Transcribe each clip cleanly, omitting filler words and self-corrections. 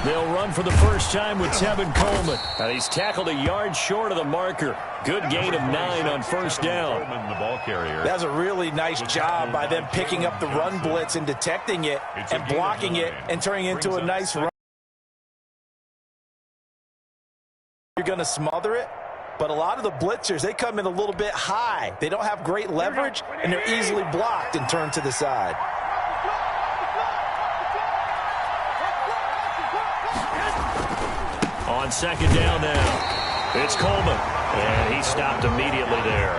They'll run for the first time with Tevin Coleman. And he's tackled a yard short of the marker. Good gain of 9 on first down. The ball carrier. That's a really nice job by them picking up the run blitz and detecting it and blocking it and turning it into a nice run. You're going to smother it, but a lot of the blitzers, they come in a little bit high. They don't have great leverage, and they're easily blocked and turned to the side. On second down now, it's Coleman, and he stopped immediately there.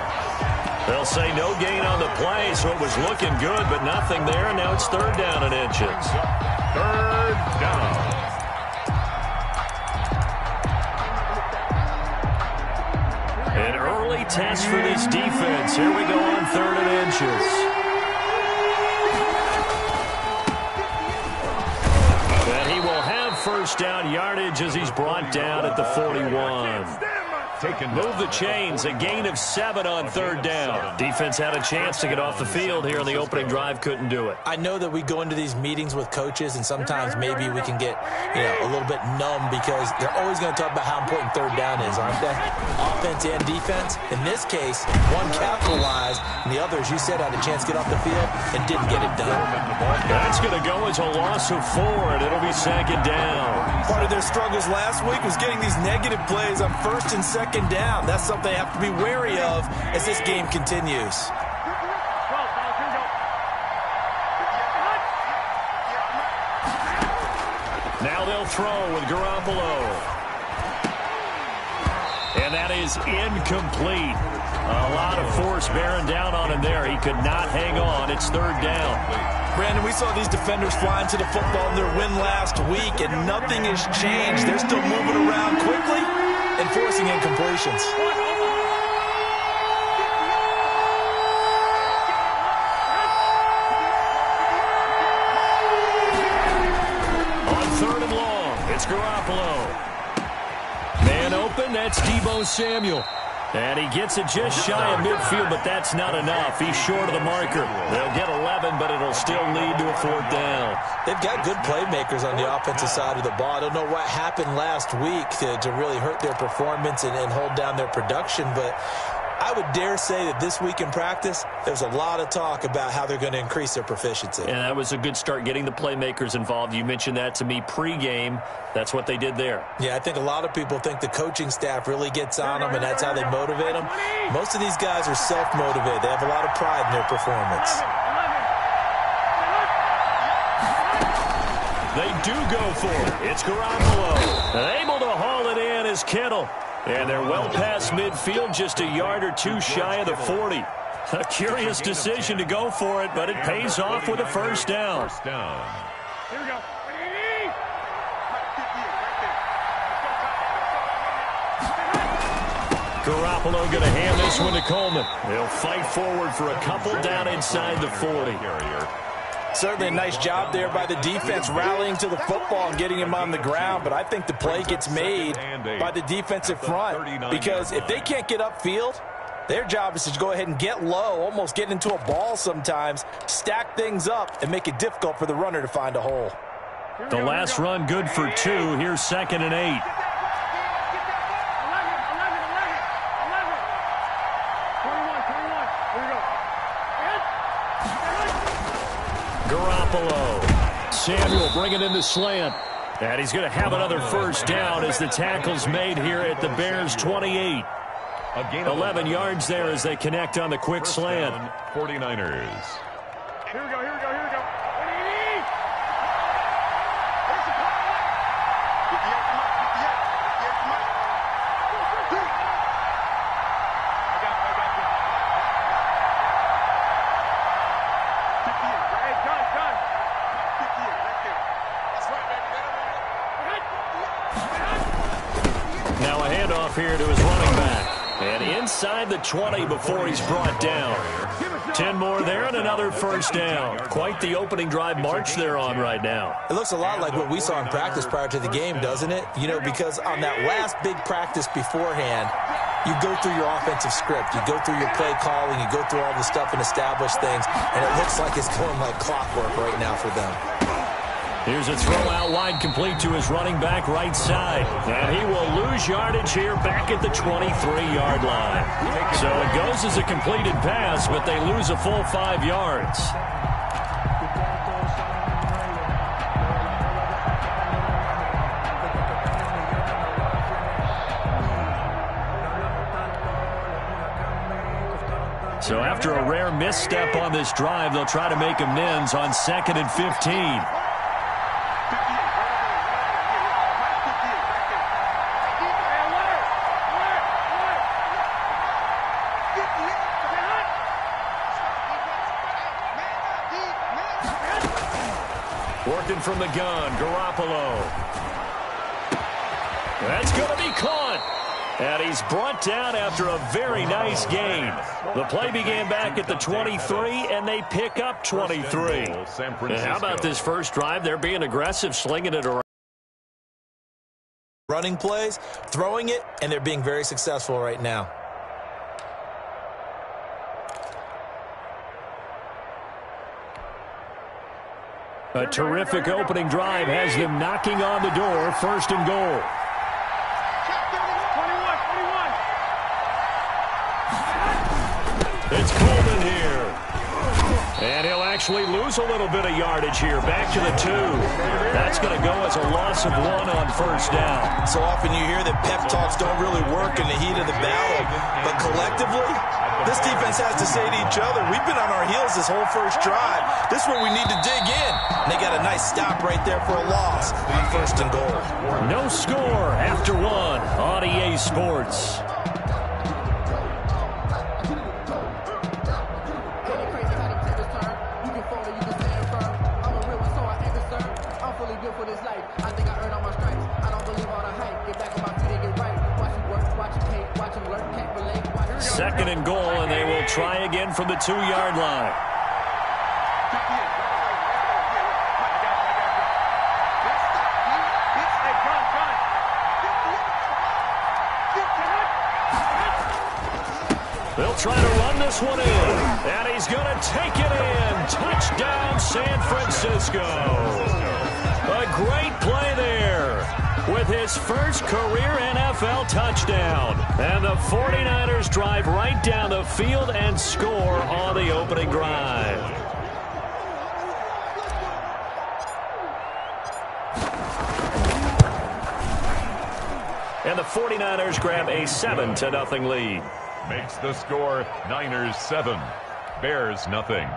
They'll say no gain on the play, so it was looking good, but nothing there, and now it's third down and inches. Third down. An early test for this defense. Here we go on third and inches. And he will have first down yardage as he's brought down at the 41. Move the chains, a gain of 7 on third down. Defense had a chance to get off the field here on the opening drive, couldn't do it. I know that we go into these meetings with coaches, and sometimes maybe we can get, a little bit numb because they're always going to talk about how important third down is, aren't they? Offense and defense. In this case, one capitalized, and the others, you said, had a chance to get off the field and didn't get it done. That's going to go as a loss of 4, and it'll be second down. Part of their struggles last week was getting these negative plays on first and second down. That's something they have to be wary of as this game continues. Now they'll throw with Garoppolo. And that is incomplete. A lot of force bearing down on him there. He could not hang on. It's third down. Brandon, we saw these defenders flying to the football in their win last week, and nothing has changed. They're still moving around quickly and forcing incompletions. On third and long, it's Garoppolo. Man open, that's Deebo Samuel. And he gets it just shy of midfield, but that's not enough. He's short of the marker. They'll get 11, but it'll still lead to a fourth down. They've got good playmakers on the offensive side of the ball. I don't know what happened last week to really hurt their performance and hold down their production, but I would dare say that this week in practice, there's a lot of talk about how they're going to increase their proficiency. And that was a good start getting the playmakers involved. You mentioned that to me pregame. That's what they did there. Yeah, I think a lot of people think the coaching staff really gets on them, and that's how they motivate them. Most of these guys are self-motivated. They have a lot of pride in their performance. They do go for it. It's Garoppolo. Able to haul it in is Kittle. And they're well past midfield, just a yard or two shy of the 40. A curious decision to go for it, but it pays off with a first down. First down. Here we go. Garoppolo going to hand this one to Coleman. They'll fight forward for a couple down inside the 40. Certainly a nice job there by the defense rallying to the football and getting him on the ground, but I think the play gets made by the defensive front because if they can't get upfield, their job is to go ahead and get low, almost get into a ball sometimes, stack things up, and make it difficult for the runner to find a hole. The last run good for 2. Here's second and 8. Garoppolo. Samuel bringing in the slant. And he's going to have another first down as the tackle's made here at the Bears' 28. 11 yards there as they connect on the quick slant. 49ers. Here we go, here we go, here we go. Now a handoff here to his running back. And inside the 20 before he's brought down. 10 more there and another first down. Quite the opening drive march they're on right now. It looks a lot like what we saw in practice prior to the game, doesn't it? You know, because on that last big practice beforehand, you go through your offensive script. You go through your play calling. You go through all the stuff and establish things. And it looks like it's going like clockwork right now for them. Here's a throw out wide, complete to his running back right side. And he will lose yardage here back at the 23-yard line. So it goes as a completed pass, but they lose a full 5 yards. So after a rare misstep on this drive, they'll try to make amends on 2nd and 15. Working from the gun, Garoppolo. That's going to be caught. And he's brought down after a very nice gain. The play began back at the 23, and they pick up 23. And how about this first drive? They're being aggressive, slinging it around. Running plays, throwing it, and they're being very successful right now. A terrific opening drive has them knocking on the door, 1st and goal. It's Coleman here. And he'll actually lose a little bit of yardage here. Back to the 2. That's going to go as a loss of 1 on 1st down. So often you hear that pep talks don't really work in the heat of the battle. But collectively, this defense has to say to each other, we've been on our heels this whole first drive. This is where we need to dig in. And they got a nice stop right there for a loss on 1st and goal. No score after 1 on EA Sports. Second and goal, and they will try again from the 2-yard line. They'll try to run this one in, and he's going to take it in. Touchdown, San Francisco. A great play there with his first career NFL touchdown. And the 49ers drive right down the field and score on the opening drive. And the 49ers grab a 7-0 lead. Makes the score Niners 7, Bears nothing.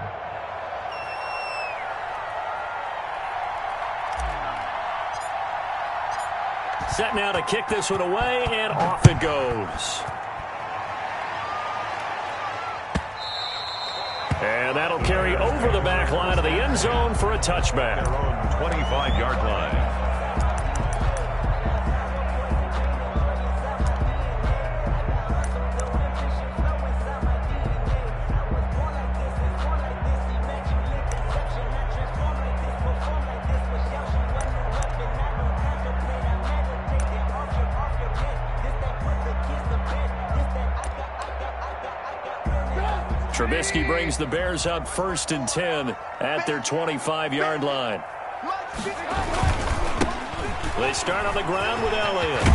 Set now to kick this one away, and off it goes. And that'll carry over the back line of the end zone for a touchback. Their own 25-yard line. Trubisky brings the Bears up 1st and 10 at their 25-yard line. They start on the ground with Elliott.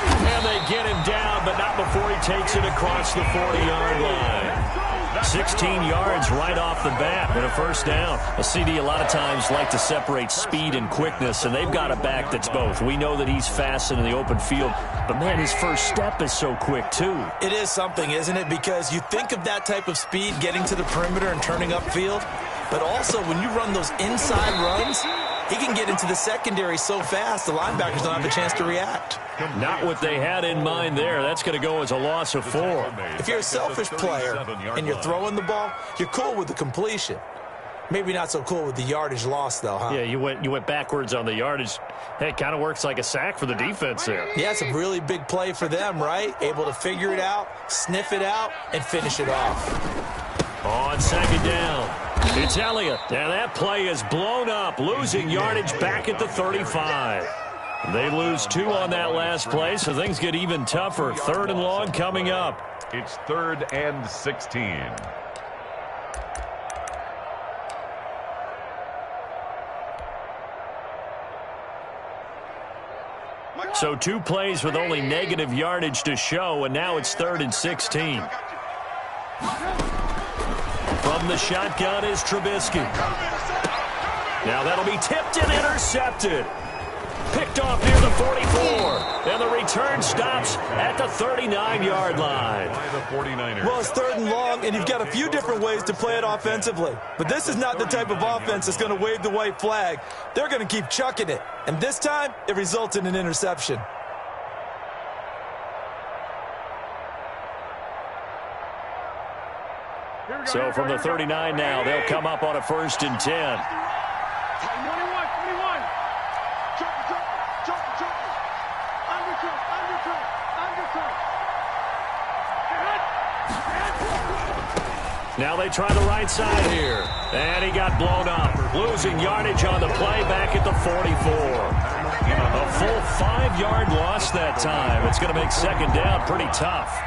And they get him down, but not before he takes it across the 40-yard line. 16 yards right off the bat and a 1st down. A CD a lot of times like to separate speed and quickness, and they've got a back that's both. We know that he's fast in the open field, but man, his first step is so quick too. It is something, isn't it? Because you think of that type of speed getting to the perimeter and turning upfield, but also when you run those inside runs, he can get into the secondary so fast the linebackers don't have a chance to react. Not what they had in mind there. That's going to go as a loss of 4. If you're a selfish player and you're throwing the ball, you're cool with the completion. Maybe not so cool with the yardage loss, though, huh? Yeah, you went backwards on the yardage. Hey, it kind of works like a sack for the defense there. Yeah, it's a really big play for them, right? Able to figure it out, sniff it out, and finish it off. On 2nd down, it's Elliott. And that play is blown up, losing yardage back at the 35. They lose 2 on that last play, so things get even tougher. 3rd and long coming up. It's 3rd and 16. So 2 plays with only negative yardage to show, and now it's 3rd and 16. From the shotgun is Trubisky. Now that'll be tipped and intercepted. Picked off near the 44. And the return stops at the 39-yard line. Well, it's 3rd and long, and you've got a few different ways to play it offensively. But this is not the type of offense that's going to wave the white flag. They're going to keep chucking it. And this time, it results in an interception. So from the 39 now, they'll come up on a 1st and 10. 21. Now they try the right side here. And he got blown up. Losing yardage on the play back at the 44. A full 5-yard loss that time. It's going to make 2nd down pretty tough.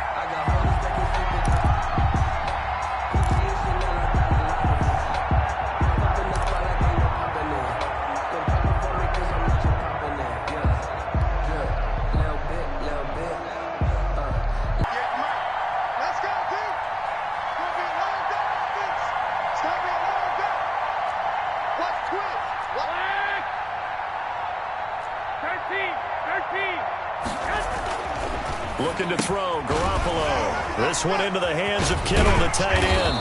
Looking to throw, Garoppolo. This one into the hands of Kittle, the tight end.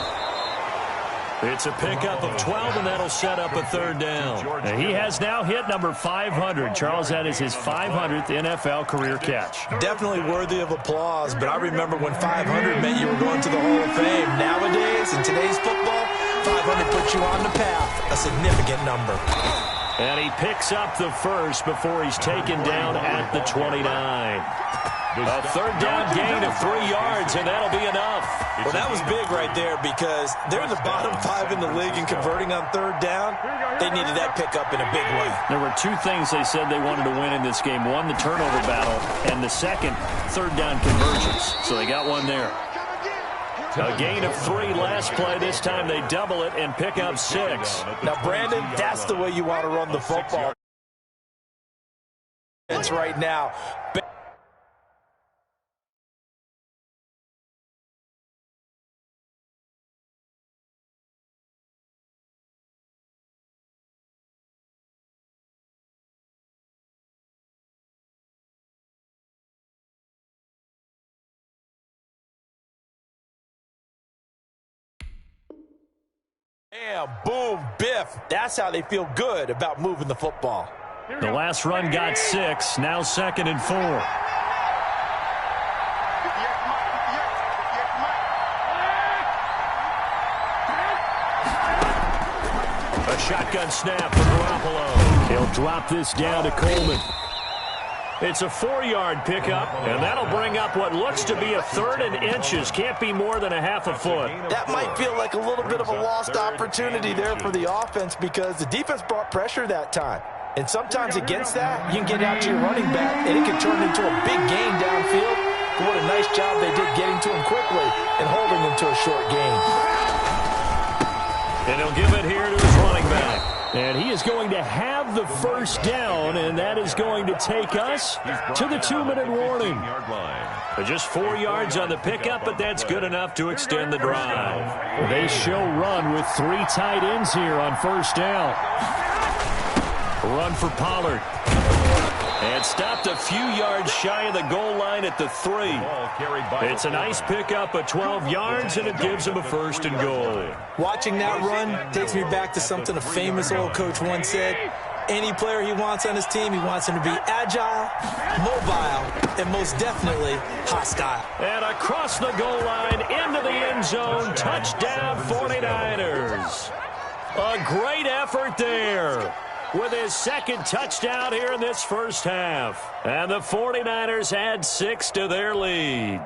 It's a pickup of 12, and that'll set up a 3rd down. And he has now hit number 500. Charles, that is his 500th NFL career catch. Definitely worthy of applause, but I remember when 500 meant you were going to the Hall of Fame. Nowadays, in today's football, 500 puts you on the path, a significant number. And he picks up the first before he's taken down at the 29. A 3rd down gain of 3 yards, and that'll be enough. Well, that was big right there because they're in the bottom 5 in the league in converting on 3rd down. They needed that pickup in a big way. There were 2 things they said they wanted to win in this game. One, the turnover battle, and the second, 3rd down conversions. So they got one there. A gain of 3 last play. This time they double it and pick up 6. Now, Brandon, that's the way you want to run the football. It's right now. Bam, boom, biff. That's how they feel good about moving the football. The last run got 6, now 2nd and 4. A shotgun snap for Garoppolo. He'll drop this down to Coleman. It's a 4-yard pickup, and that'll bring up what looks to be a 3rd and inches. Can't be more than a half a foot. That might feel like a little bit of a lost opportunity there for the offense because the defense brought pressure that time. And sometimes against that, you can get out to your running back, and it can turn into a big gain downfield. But what a nice job they did getting to him quickly and holding him to a short gain. And he'll give it here to his running back. And he is going to have the 1st down, and that is going to take us to the 2-minute warning. Just 4 yards on the pickup, but that's good enough to extend the drive. They show run with 3 tight ends here on 1st down. Run for Pollard. And stopped a few yards shy of the goal line at the 3. It's a nice pickup of 12 yards, and it gives him a 1st and goal. Watching that run takes me back to something a famous old coach once said. Any player he wants on his team, he wants him to be agile, mobile, and most definitely hostile. And across the goal line, into the end zone, touchdown 49ers. A great effort there with his 2nd touchdown here in this 1st half. And the 49ers add 6 to their lead.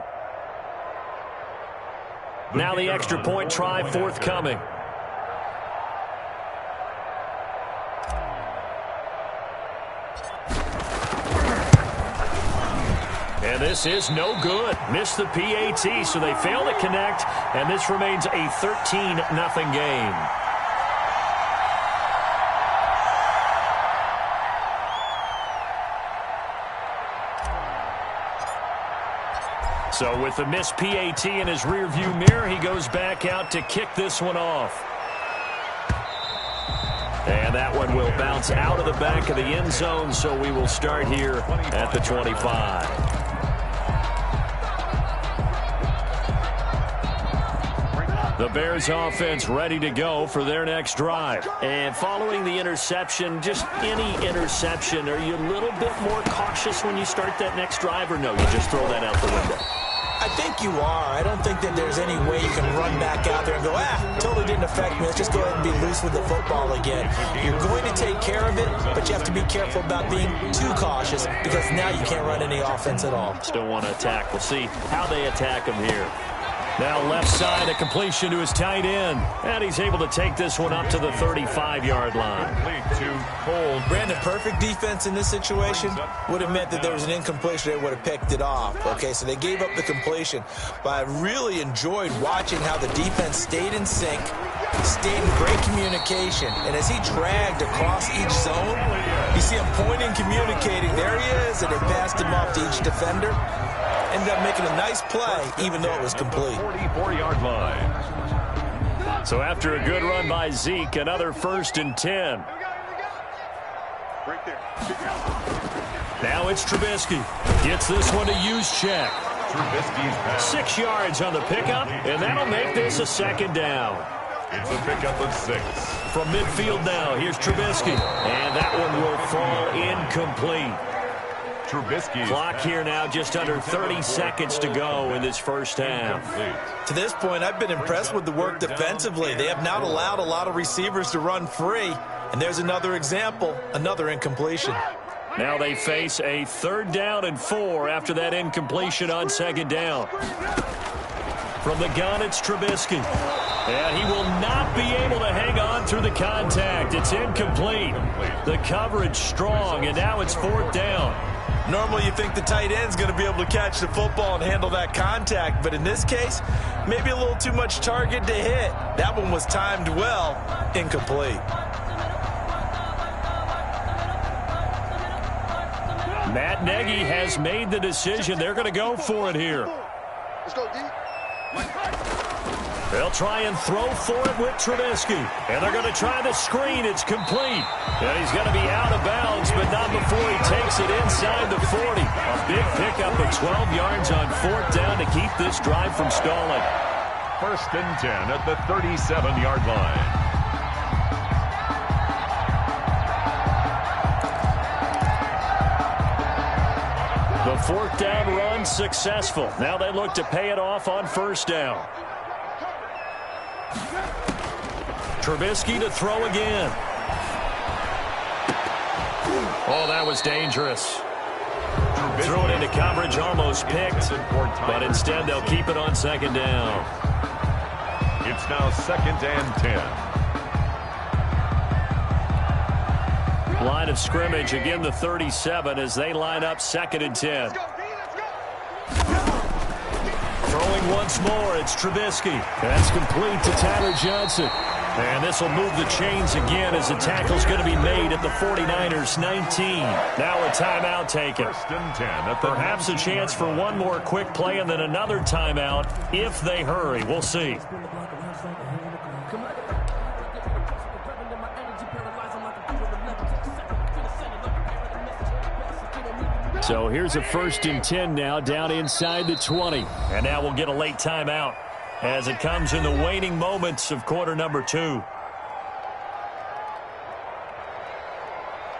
Now the extra point try forthcoming. And this is no good. Missed the PAT, so they fail to connect, and this remains a 13-0 game. So with the missed PAT in his rearview mirror, he goes back out to kick this one off. And that one will bounce out of the back of the end zone, so we will start here at the 25. The Bears offense ready to go for their next drive. And following the interception, just any interception, are you a little bit more cautious when you start that next drive, or no, you just throw that out the window? I think you are. I don't think that there's any way you can run back out there and go, totally didn't affect me. Let's just go ahead and be loose with the football again. You're going to take care of it, but you have to be careful about being too cautious because now you can't run any offense at all. Still want to attack. We'll see how they attack him here. Now left side, a completion to his tight end. And he's able to take this one up to the 35-yard line. Brandon, perfect defense in this situation would have meant that there was an incompletion. They would have picked it off. Okay, so they gave up the completion. But I really enjoyed watching how the defense stayed in sync, stayed in great communication. And as he dragged across each zone, you see him pointing, communicating. There he is, and they passed him off to each defender. Ended up making a nice play, even though it was complete. 44-yard line. So after a good run by Zeke, another 1st and 10. Right there. Now it's Trubisky. Gets this one to use check. 6 yards on the pickup, and that'll make this a 2nd down. It's a pickup of 6. From midfield now, here's Trubisky. And that one will fall incomplete. Trubisky. Clock here now, just under 30 seconds to go in this first half. To this point, I've been impressed with the work defensively. They have not allowed a lot of receivers to run free. And there's another example, another incompletion. Now they face a 3rd down and 4 after that incompletion on 2nd down. From the gun, it's Trubisky. And he will not be able to hang on through the contact. It's incomplete. The coverage strong, and now it's 4th down. Normally you think the tight end's going to be able to catch the football and handle that contact, but in this case, maybe a little too much target to hit. That one was timed well, incomplete. Matt Nagy has made the decision. They're going to go for it here. Let's go, D. They'll try and throw for it with Trubisky. And they're going to try the screen. It's complete. And he's going to be out of bounds, but not before he takes it inside the 40. A big pickup of 12 yards on 4th down to keep this drive from stalling. 1st and 10 at the 37-yard line. The 4th down run successful. Now they look to pay it off on 1st down. Trubisky to throw again. Oh, that was dangerous. Threw it into coverage, almost picked, but instead they'll keep it on 2nd down. It's now 2nd and 10. Line of scrimmage, again the 37 as they line up 2nd and 10. Throwing once more, it's Trubisky. That's complete to Tyler Johnson. And this will move the chains again as the tackle's going to be made at the 49ers 19. Now a timeout taken. 1st and 10. Perhaps a chance for one more quick play and then another timeout if they hurry. We'll see. So here's a 1st and 10 now down inside the 20. And now we'll get a late timeout as it comes in the waning moments of quarter number 2.